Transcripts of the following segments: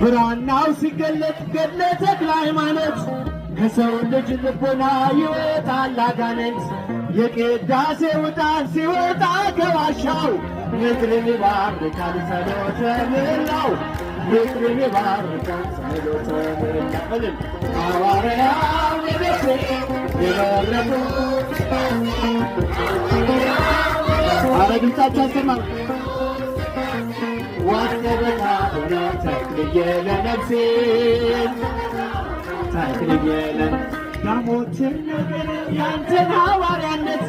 ብራናው ሲገለጥ ገድለ ተክለ ሃይማኖት ከሰው ልጅ ልቦና ይወጣል አጋንንት። የቅዳሴ ዕጣን ሲወጣ ከዋሻው ምድርን ይባርካል ጸሎተ ምህላው ምድርን ይባርካል ጸሎተ ምህላው። ሐዋርያው ንጉሥ የመረጡ አረ ድምፃቸው አሰማ ዋስተበታ ሆነ ተክልዬ ለነፍሴ ተክልዬ ዳሞችን ነገር ያንተን ሐዋርያነት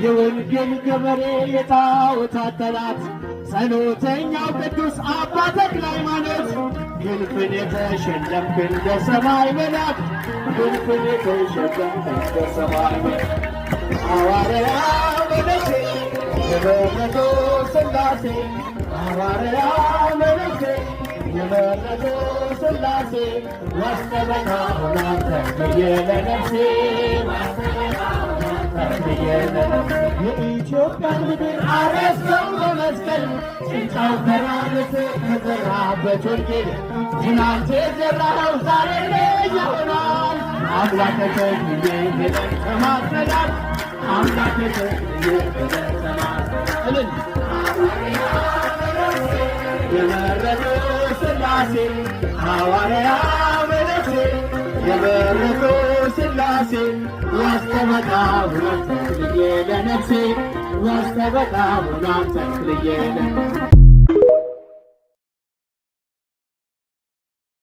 የወንጌል ገበሬ የጣዖታት ጠላት ጸሎተኛው ቅዱስ አባ ተክለ ሃይማኖት ክንፍን የተሸለምክ እንደ ሰማይ መልአክ ክንፍን የተሸለምክ እንደ ሰማይ መልአክ ሐዋርያው መነኩሴ የመረጡ ሥላሴ ሐዋርያው መነኩሴ የመረጡ ሥላሴ ዋስተበታ ሆና ተክልዬ ለነፍሴ የኢትዮጵያን ምድር አረሰው በመስቀል ጭንጫው ከራርስ ከዘራበት ወንጌል ትናንት የዘራኸው ዛሬ ልጅ ይሆናል። አምላከ ተክልዬ ሄደን ተማጽነናል። አምላከ ተክልዬ ሄደን ተማጽነናል። የመረጡ ሥላሴ ሐዋርያው መነኩሴ የመረጡ ሥላሴ ዋስተበታ ሆና ተክልዬ ለነፍሴ ዋስተበታ ሆና ተክልዬ